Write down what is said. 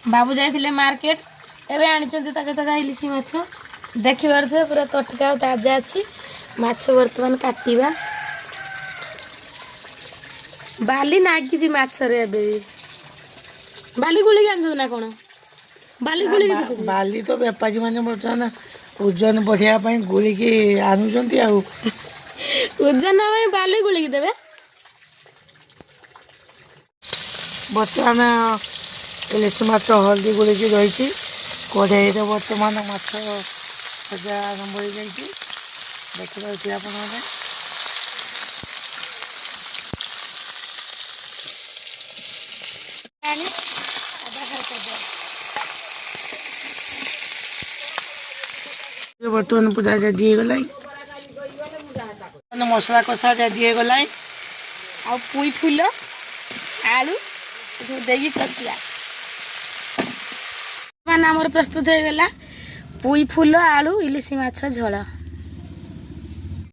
बाबू जाइए मार्केट एवं आनी इलिशी माछ देखी पारे पूरा तटका और ताजा अच्छी माछ बर्तमान काटिबा बाली नागिची माछरे बाली गुलिक आनु ना कौन बाली गुलिक बाली तो बेपारी मैंने बर्तमान ओजन बढ़िया गुलिकी आनुंट ओजन बाली गुलिक देवे बर्तमान इलिश माछ हल्दी गुलिकी रही कढ़ाई बर्तमान माछ भजा आरंभ हो जाइए देखिए आप बर्तमान पूरा रेडी हो गला मसला कषा रेडी हो गला आ पुई फूल आलू देखिए कसिया मान प्रस्तुत हो गला पुई फूल आलू इलिशी माछ झोल।